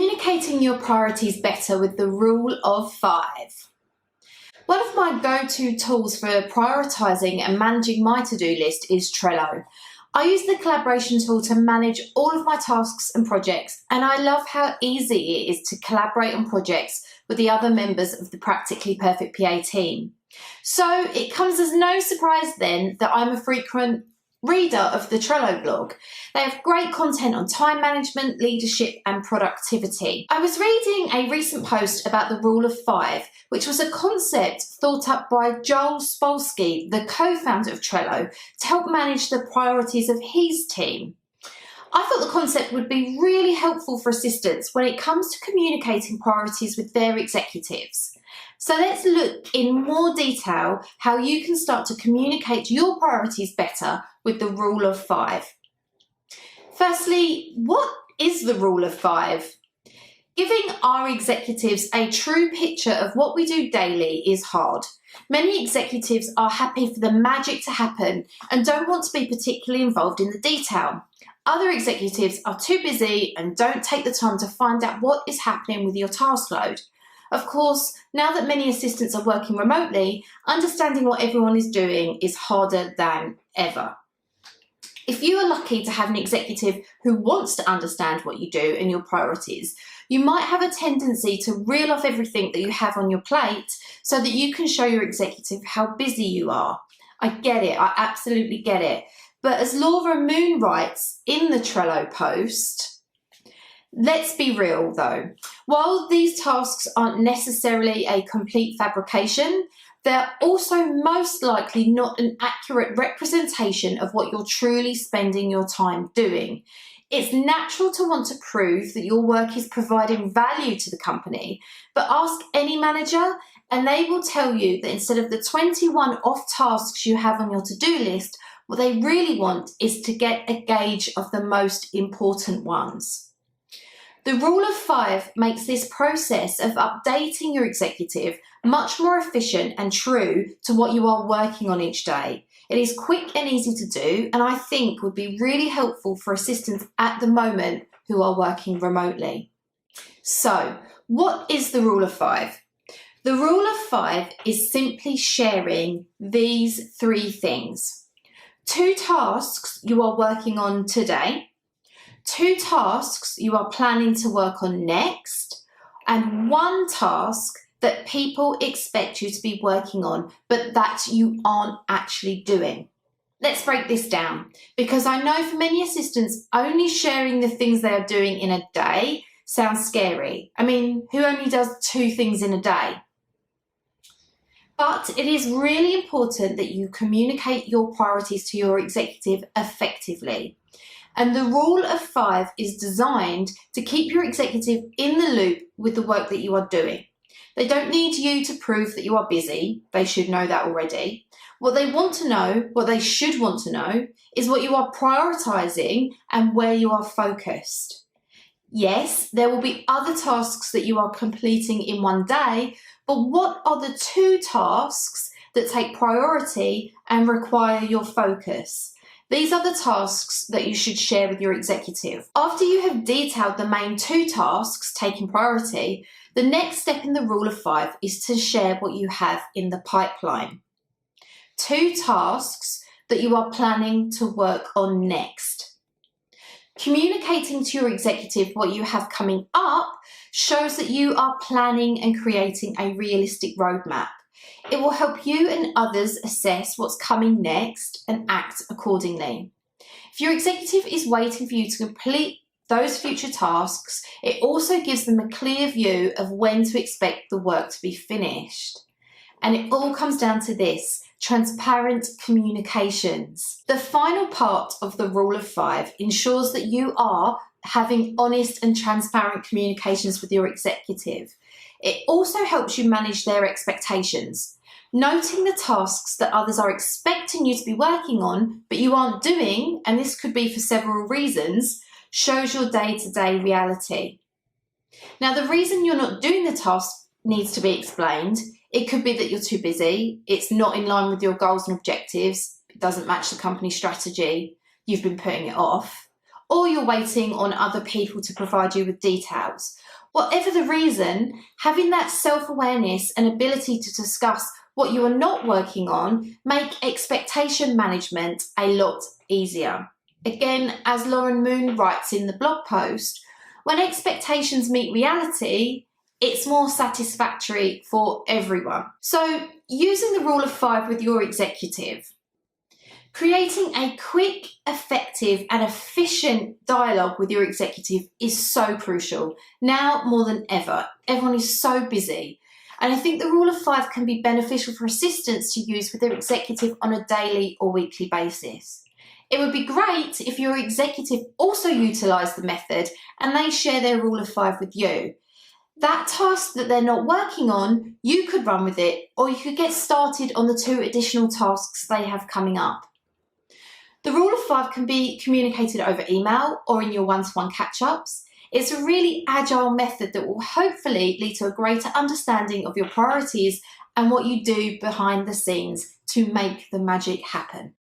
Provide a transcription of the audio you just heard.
Communicating your priorities better with the rule of 5. One of my go-to tools for prioritising and managing my to-do list is Trello. I use the collaboration tool to manage all of my tasks and projects, and I love how easy it is to collaborate on projects with the other members of the Practically Perfect PA team. So it comes as no surprise then that I'm a frequent reader of the Trello blog. They have great content on time management, leadership and productivity. I was reading a recent post about the rule of 5, which was a concept thought up by Joel Spolsky, the co-founder of Trello, to help manage the priorities of his team. I thought the concept would be really helpful for assistants when it comes to communicating priorities with their executives. So let's look in more detail how you can start to communicate your priorities better with the rule of 5. Firstly, what is the rule of 5? Giving our executives a true picture of what we do daily is hard. Many executives are happy for the magic to happen and don't want to be particularly involved in the detail. Other executives are too busy and don't take the time to find out what is happening with your task load. Of course, now that many assistants are working remotely, understanding what everyone is doing is harder than ever. If you are lucky to have an executive who wants to understand what you do and your priorities, you might have a tendency to reel off everything that you have on your plate so that you can show your executive how busy you are. I get it, I absolutely get it. But as Laura Moon writes in the Trello post, let's be real though. While these tasks aren't necessarily a complete fabrication, they're also most likely not an accurate representation of what you're truly spending your time doing. It's natural to want to prove that your work is providing value to the company, but ask any manager and they will tell you that instead of the 21 off tasks you have on your to-do list, what they really want is to get a gauge of the most important ones. The rule of 5 makes this process of updating your executive much more efficient and true to what you are working on each day. It is quick and easy to do, and I think would be really helpful for assistants at the moment who are working remotely. So, what is the rule of 5? The rule of 5 is simply sharing these 3 things. 2 tasks you are working on today, 2 tasks you are planning to work on next, and 1 task that people expect you to be working on, but that you aren't actually doing. Let's break this down, because I know for many assistants, only sharing the things they are doing in a day sounds scary. I mean, who only does 2 things in a day? But it is really important that you communicate your priorities to your executive effectively. And the rule of 5 is designed to keep your executive in the loop with the work that you are doing. They don't need you to prove that you are busy. They should know that already. What they want to know, what they should want to know, is what you are prioritizing and where you are focused. Yes, there will be other tasks that you are completing in one day, but what are the 2 tasks that take priority and require your focus? These are the tasks that you should share with your executive. After you have detailed the main 2 tasks taking priority, the next step in the rule of 5 is to share what you have in the pipeline. 2 tasks that you are planning to work on next. Communicating to your executive what you have coming up shows that you are planning and creating a realistic roadmap. It will help you and others assess what's coming next and act accordingly. If your executive is waiting for you to complete those future tasks, it also gives them a clear view of when to expect the work to be finished. And it all comes down to this: transparent communications. The final part of the rule of 5 ensures that you are having honest and transparent communications with your executive. It also helps you manage their expectations. Noting the tasks that others are expecting you to be working on, but you aren't doing, and this could be for several reasons, shows your day-to-day reality. Now, the reason you're not doing the task needs to be explained. It could be that you're too busy, it's not in line with your goals and objectives, it doesn't match the company strategy, you've been putting it off. or you're waiting on other people to provide you with details. Whatever the reason, having that self-awareness and ability to discuss what you are not working on make expectation management a lot easier. Again, as Lauren Moon writes in the blog post, when expectations meet reality, it's more satisfactory for everyone. So, using the rule of 5 with your executive. Creating a quick, effective and efficient dialogue with your executive is so crucial, now more than ever. Everyone is so busy. And I think the rule of 5 can be beneficial for assistants to use with their executive on a daily or weekly basis. It would be great if your executive also utilised the method and they share their rule of 5 with you. That task that they're not working on, you could run with it, or you could get started on the 2 additional tasks they have coming up. The rule of 5 can be communicated over email or in your one-to-one catch-ups. It's a really agile method that will hopefully lead to a greater understanding of your priorities and what you do behind the scenes to make the magic happen.